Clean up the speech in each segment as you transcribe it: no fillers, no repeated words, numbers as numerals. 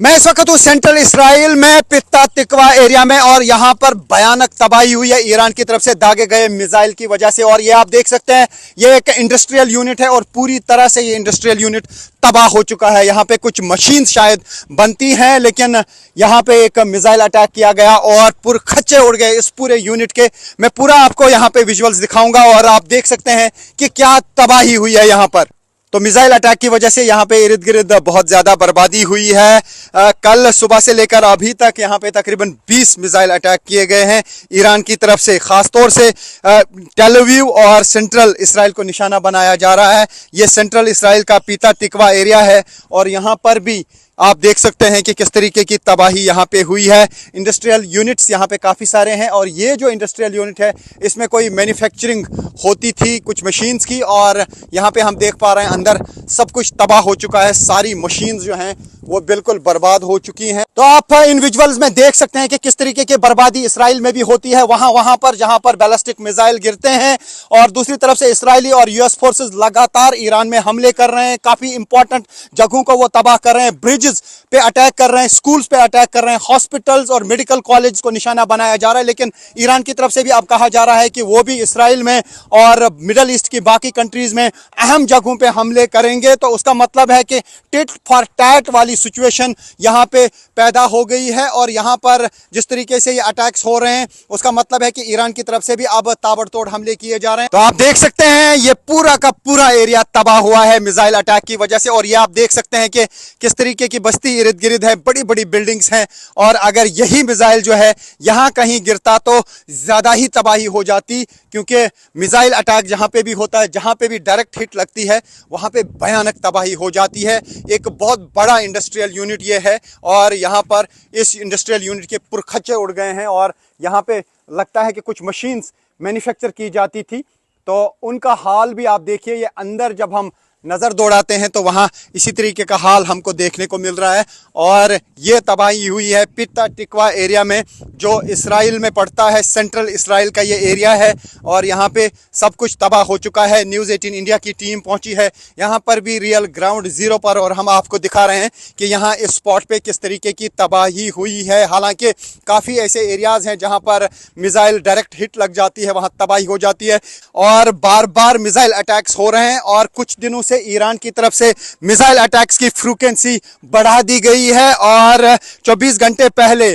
मैं इस वक्त हूँ सेंट्रल इसराइल में पित्ता तिकवा एरिया में और यहाँ पर भयानक तबाही हुई है ईरान की तरफ से दागे गए मिसाइल की वजह से। और ये आप देख सकते हैं, ये एक इंडस्ट्रियल यूनिट है और पूरी तरह से ये इंडस्ट्रियल यूनिट तबाह हो चुका है। यहाँ पे कुछ मशीन शायद बनती हैं, लेकिन यहाँ पे एक मिसाइल अटैक किया गया और पुरखच्चे उड़ गए इस पूरे यूनिट के। मैं पूरा आपको यहाँ पे विजुअल्स दिखाऊंगा और आप देख सकते हैं कि क्या तबाही हुई है यहाँ पर। तो मिसाइल अटैक की वजह से यहाँ पे इर्द गिर्द बहुत ज्यादा बर्बादी हुई है। कल सुबह से लेकर अभी तक यहाँ पे तकरीबन 20 मिसाइल अटैक किए गए हैं ईरान की तरफ से। खासतौर से टेल अवीव और सेंट्रल इसराइल को निशाना बनाया जा रहा है। ये सेंट्रल इसराइल का पित्ता तिकवा एरिया है और यहाँ पर भी आप देख सकते हैं कि किस तरीके की तबाही यहाँ पे हुई है। इंडस्ट्रियल यूनिट्स यहाँ पे काफ़ी सारे हैं और ये जो इंडस्ट्रियल यूनिट है इसमें कोई मैन्युफैक्चरिंग होती थी कुछ मशीन्स की, और यहाँ पे हम देख पा रहे हैं अंदर सब कुछ तबाह हो चुका है। सारी मशीन्स जो हैं वो बिल्कुल बर्बाद हो चुकी हैं। तो आप इन विजुअल्स में देख सकते हैं कि किस तरीके की बर्बादी इसराइल में भी होती है वहां पर जहां पर बैलिस्टिक मिसाइल गिरते हैं। और दूसरी तरफ से इसराइली और यूएस फोर्सेस लगातार ईरान में हमले कर रहे हैं। काफ़ी इंपॉर्टेंट जगहों को वो तबाह कर रहे हैं, ब्रिजेस पे अटैक कर रहे हैं, स्कूल्स पे अटैक कर रहे हैं, हॉस्पिटल्स और मेडिकल कॉलेज को निशाना बनाया जा रहा है। लेकिन ईरान की तरफ से भी अब कहा जा रहा है कि वो भी इसराइल में और मिडल ईस्ट की बाकी कंट्रीज में अहम जगहों पे हमले करेंगे। तो उसका मतलब है कि टिट फॉर टैट वाली सिचुएशन यहाँ पे पैदा हो गई है। और यहाँ पर जिस तरीके से ये अटैक्स हो रहे हैं उसका मतलब है कि ईरान की तरफ से भी अब ताबड़तोड़ हमले किए जा रहे हैं। तो आप देख सकते हैं ये पूरा का पूरा एरिया तबाह हुआ है मिसाइल अटैक की वजह से। और ये आप देख सकते हैं कि किस तरीके की बस्ती इर्द गिर्द है, बड़ी बड़ी बिल्डिंग्स हैं। और अगर यही मिसाइल जो है यहाँ कहीं गिरता तो ज्यादा ही तबाही हो जाती, क्योंकि मिसाइल अटैक जहाँ पे भी होता है, जहाँ पे भी डायरेक्ट हिट लगती है वहाँ पे भयानक तबाही हो जाती है। एक बहुत बड़ा इंडस्ट्रियल यूनिट ये है और यहाँ पर इस इंडस्ट्रियल यूनिट के पुरखच्चे उड़ गए हैं। और यहाँ पे लगता है कि कुछ मशीन्स मैन्युफैक्चर की जाती थी, तो उनका हाल भी आप देखिए। ये अंदर जब हम नज़र दौड़ाते हैं तो वहाँ इसी तरीके का हाल हमको देखने को मिल रहा है। और ये तबाही हुई है पित्ता तिकवा एरिया में, जो इसराइल में पड़ता है। सेंट्रल इसराइल का ये एरिया है और यहाँ पे सब कुछ तबाह हो चुका है। न्यूज़ 18 इंडिया की टीम पहुँची है यहाँ पर भी रियल ग्राउंड ज़ीरो पर, और हम आपको दिखा रहे हैं कि यहाँ इस स्पॉट पे किस तरीके की तबाही हुई है। हालांकि काफ़ी ऐसे एरियाज़ हैं जहाँ पर मिसाइल डायरेक्ट हिट लग जाती है, वहाँ तबाही हो जाती है। और बार बार मिसाइल अटैक्स हो रहे हैं और कुछ दिनों ईरान की तरफ से मिसाइल अटैक्स की फ्रीक्वेंसी बढ़ा दी गई है। और 24 घंटे पहले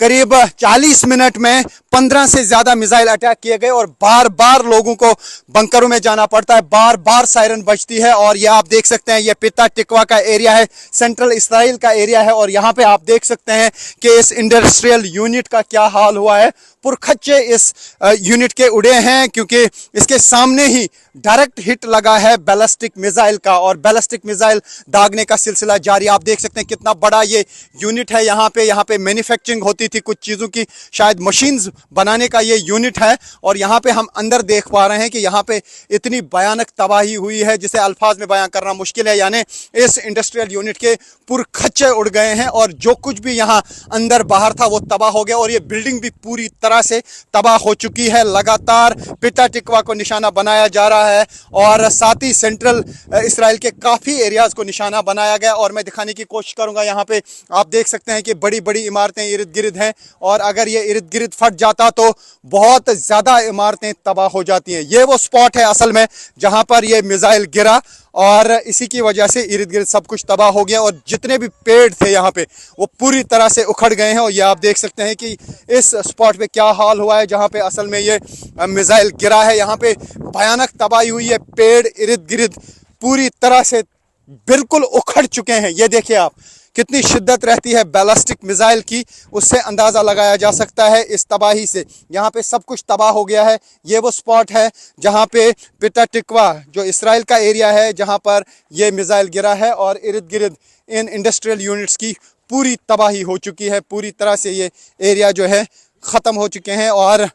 करीब 40 मिनट में 15 से ज्यादा मिसाइल अटैक किए गए और बार बार लोगों को बंकरों में जाना पड़ता है, बार बार सायरन बजती है। और ये आप देख सकते हैं, ये पित्ता तिकवा का एरिया है, सेंट्रल इसराइल का एरिया है। और यहाँ पे आप देख सकते हैं कि इस इंडस्ट्रियल यूनिट का क्या हाल हुआ है। पुरखच्चे इस यूनिट के उड़े हैं क्योंकि इसके सामने ही डायरेक्ट हिट लगा है बैलिस्टिक मिसाइल का, और बैलिस्टिक मिसाइल दागने का सिलसिला जारी। आप देख सकते हैं कितना बड़ा ये यूनिट है। यहाँ पे मैन्युफैक्चरिंग होती थी कुछ चीज़ों की, शायद मशीन्स बनाने का ये यूनिट है। और यहाँ पे हम अंदर देख पा रहे हैं कि यहाँ पे इतनी भयानक तबाही हुई है जिसे अल्फाज में बयां करना मुश्किल है। यानी इस इंडस्ट्रियल यूनिट के पुरखच्चे उड़ गए हैं और जो कुछ भी यहाँ अंदर बाहर था वो तबाह हो गया। और ये बिल्डिंग भी पूरी तरह से तबाह हो चुकी है। लगातार पित्ता तिकवा को निशाना बनाया जा रहा है और साथ ही सेंट्रल इसराइल के काफ़ी एरियाज़ को निशाना बनाया गया। और मैं दिखाने की कोशिश करूंगा। यहाँ पे आप देख सकते हैं कि बड़ी बड़ी इमारतें इर्द गिर्द हैं और अगर ये इर्द गिर्द फट जाता तो बहुत ज़्यादा इमारतें तबाह हो जाती हैं। ये वो स्पॉट है असल में जहाँ पर ये मिसाइल गिरा और इसी की वजह से इर्द गिर्द सब कुछ तबाह हो गया। और जितने भी पेड़ थे यहाँ पे वो पूरी तरह से उखड़ गए हैं। और ये आप देख सकते हैं कि इस स्पॉट पे क्या हाल हुआ है जहाँ पे असल में ये मिसाइल गिरा है। यहाँ पे भयानक तबाही हुई है, पेड़ इर्द गिर्द पूरी तरह से बिल्कुल उखड़ चुके हैं। ये देखिए आप, कितनी शिद्दत रहती है बैलिस्टिक मिसाइल की, उससे अंदाज़ा लगाया जा सकता है इस तबाही से। यहाँ पे सब कुछ तबाह हो गया है। ये वो स्पॉट है जहाँ पे पित्ता तिकवा जो इसराइल का एरिया है जहाँ पर ये मिसाइल गिरा है और इर्द गिर्द इन इंडस्ट्रियल यूनिट्स की पूरी तबाही हो चुकी है। पूरी तरह से ये एरिया जो है ख़त्म हो चुके हैं और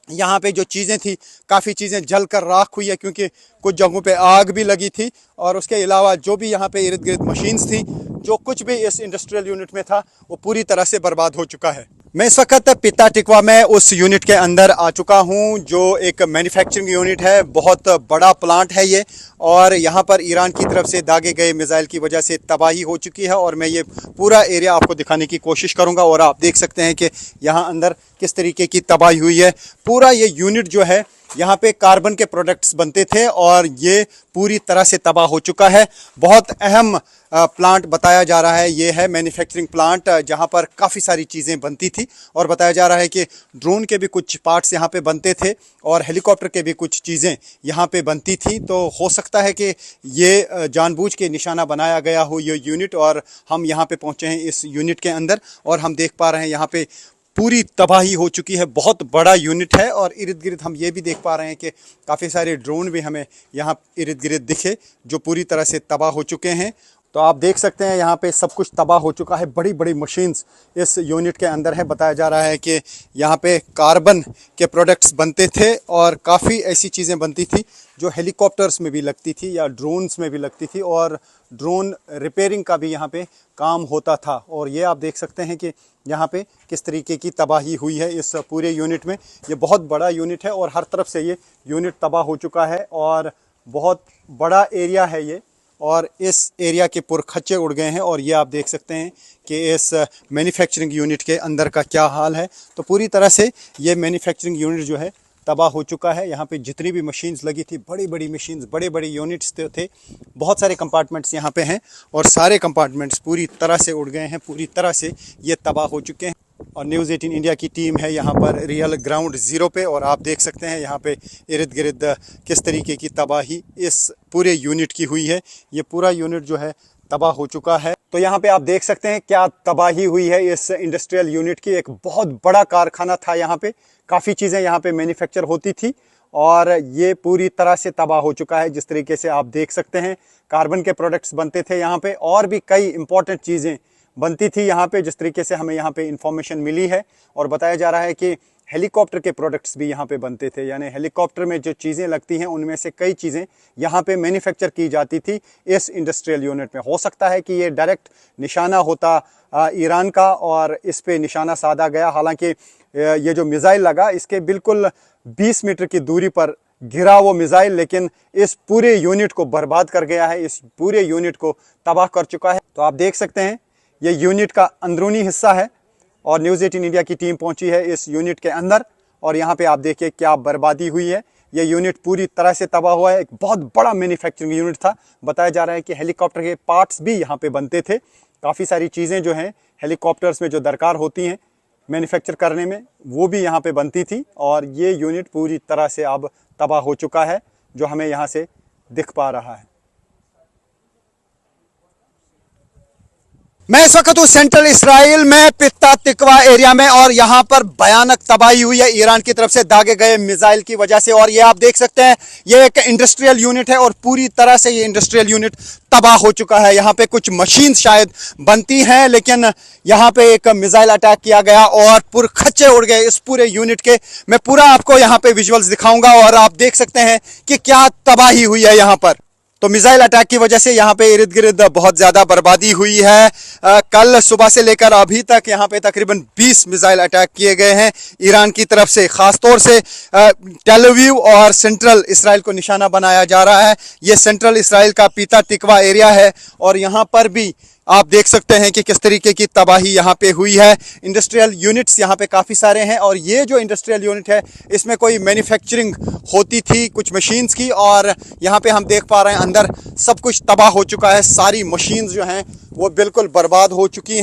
यहाँ पे जो चीज़ें थी काफ़ी चीज़ें जल कर राख हुई है, क्योंकि कुछ जगहों पे आग भी लगी थी। और उसके अलावा जो भी यहाँ पे इर्द गिर्द मशीन्स थी, जो कुछ भी इस इंडस्ट्रियल यूनिट में था वो पूरी तरह से बर्बाद हो चुका है। मैं इस वक्त पिता टिकवा में उस यूनिट के अंदर आ चुका हूं जो एक मैन्युफैक्चरिंग यूनिट है। बहुत बड़ा प्लांट है ये, और यहां पर ईरान की तरफ से दागे गए मिसाइल की वजह से तबाही हो चुकी है। और मैं ये पूरा एरिया आपको दिखाने की कोशिश करूंगा, और आप देख सकते हैं कि यहां अंदर किस तरीके की तबाही हुई है। पूरा ये यूनिट जो है, यहाँ पे कार्बन के प्रोडक्ट्स बनते थे और ये पूरी तरह से तबाह हो चुका है। बहुत अहम प्लांट बताया जा रहा है, ये है मैन्युफैक्चरिंग प्लांट, जहाँ पर काफ़ी सारी चीज़ें बनती थी। और बताया जा रहा है कि ड्रोन के भी कुछ पार्ट्स यहाँ पे बनते थे और हेलीकॉप्टर के भी कुछ चीज़ें यहाँ पे बनती थी। तो हो सकता है कि ये जानबूझ के निशाना बनाया गया हो ये यूनिट। और हम यहाँ पे पहुँचे हैं इस यूनिट के अंदर, और हम देख पा रहे हैं यहाँ पे पूरी तबाही हो चुकी है। बहुत बड़ा यूनिट है, और इर्द गिर्द हम ये भी देख पा रहे हैं कि काफ़ी सारे ड्रोन भी हमें यहाँ इर्द गिर्द दिखे जो पूरी तरह से तबाह हो चुके हैं। तो आप देख सकते हैं यहाँ पे सब कुछ तबाह हो चुका है। बड़ी बड़ी मशीन्स इस यूनिट के अंदर है। बताया जा रहा है कि यहाँ पे कार्बन के प्रोडक्ट्स बनते थे और काफ़ी ऐसी चीज़ें बनती थी जो हेलीकॉप्टर्स में भी लगती थी या ड्रोन्स में भी लगती थी, और ड्रोन रिपेयरिंग का भी यहाँ पे काम होता था। और ये आप देख सकते हैं कि यहाँ पे किस तरीके की तबाही हुई है इस पूरे यूनिट में। ये बहुत बड़ा यूनिट है और हर तरफ से ये यूनिट तबाह हो चुका है, और बहुत बड़ा एरिया है ये, और इस एरिया के पुरखच्चे उड़ गए हैं। और ये आप देख सकते हैं कि इस मैन्युफैक्चरिंग यूनिट के अंदर का क्या हाल है। तो पूरी तरह से ये मैन्युफैक्चरिंग यूनिट जो है तबाह हो चुका है। यहाँ पे जितनी भी मशीन्स लगी थी, बड़ी बड़ी मशीन्स, बड़े बड़े यूनिट्स थे, बहुत सारे कंपार्टमेंट्स यहाँ पे हैं, और सारे कंपार्टमेंट्स पूरी तरह से उड़ गए हैं, पूरी तरह से ये तबाह हो चुके हैं। और न्यूज़ 18 इंडिया की टीम है यहाँ पर रियल ग्राउंड ज़ीरो पे, और आप देख सकते हैं यहाँ पे इर्द गिर्द किस तरीके की तबाही इस पूरे यूनिट की हुई है। ये पूरा यूनिट जो है तबाह हो चुका है। तो यहाँ पे आप देख सकते हैं क्या तबाही हुई है इस इंडस्ट्रियल यूनिट की। एक बहुत बड़ा कारखाना था यहाँ पे, काफ़ी चीज़ें यहाँ पे मैन्युफैक्चर होती थी, और ये पूरी तरह से तबाह हो चुका है। जिस तरीके से आप देख सकते हैं कार्बन के प्रोडक्ट्स बनते थे यहाँ पे, और भी कई इंपॉर्टेंट चीज़ें बनती थी यहाँ पे, जिस तरीके से हमें यहाँ पे इंफॉर्मेशन मिली है। और बताया जा रहा है कि हेलीकॉप्टर के प्रोडक्ट्स भी यहाँ पे बनते थे, यानी हेलीकॉप्टर में जो चीज़ें लगती हैं उनमें से कई चीज़ें यहाँ पे मैन्युफैक्चर की जाती थी इस इंडस्ट्रियल यूनिट में। हो सकता है कि ये डायरेक्ट निशाना होता ईरान का, और इस पे निशाना साधा गया। हालांकि ये जो मिसाइल लगा इसके बिल्कुल 20 मीटर की दूरी पर गिरा वो मिसाइल, लेकिन इस पूरे यूनिट को बर्बाद कर गया है, इस पूरे यूनिट को तबाह कर चुका है। तो आप देख सकते हैं ये यूनिट का अंदरूनी हिस्सा है, और न्यूज़ 18 इंडिया की टीम पहुंची है इस यूनिट के अंदर, और यहाँ पे आप देखिए क्या बर्बादी हुई है। ये यूनिट पूरी तरह से तबाह हुआ है। एक बहुत बड़ा मैन्युफैक्चरिंग यूनिट था। बताया जा रहा है कि हेलीकॉप्टर के पार्ट्स भी यहाँ पे बनते थे। काफ़ी सारी चीज़ें जो हैं हेलीकॉप्टर्स में जो दरकार होती हैं मैन्युफैक्चर करने में, वो भी यहाँ पे बनती थी। और ये यूनिट पूरी तरह से अब तबाह हो चुका है, जो हमें यहाँ से दिख पा रहा है। मैं इस वक्त हूँ सेंट्रल इसराइल में पिता तिकवा एरिया में, और यहाँ पर भयानक तबाही हुई है ईरान की तरफ से दागे गए मिसाइल की वजह से। और ये आप देख सकते हैं ये एक इंडस्ट्रियल यूनिट है, और पूरी तरह से ये इंडस्ट्रियल यूनिट तबाह हो चुका है। यहाँ पे कुछ मशीन शायद बनती हैं, लेकिन यहाँ पे एक मिसाइल अटैक किया गया और पुरखच्चे उड़ गए इस पूरे यूनिट के। मैं पूरा आपको यहाँ पे विजुअल्स दिखाऊंगा, और आप देख सकते हैं कि क्या तबाही हुई है यहाँ पर। तो मिसाइल अटैक की वजह से यहाँ पे इर्द गिर्द बहुत ज़्यादा बर्बादी हुई है। कल सुबह से लेकर अभी तक यहाँ पे तकरीबन 20 मिसाइल अटैक किए गए हैं ईरान की तरफ से। ख़ास तौर से टेल अवीव और सेंट्रल इसराइल को निशाना बनाया जा रहा है। ये सेंट्रल इसराइल का पिता तिकवा एरिया है, और यहाँ पर भी आप देख सकते हैं कि किस तरीके की तबाही यहाँ पे हुई है। इंडस्ट्रियल यूनिट्स यहाँ पे काफ़ी सारे हैं, और ये जो इंडस्ट्रियल यूनिट है इसमें कोई मैन्युफैक्चरिंग होती थी कुछ मशीन्स की, और यहाँ पे हम देख पा रहे हैं अंदर सब कुछ तबाह हो चुका है। सारी मशीन्स जो हैं वो बिल्कुल बर्बाद हो चुकी हैं।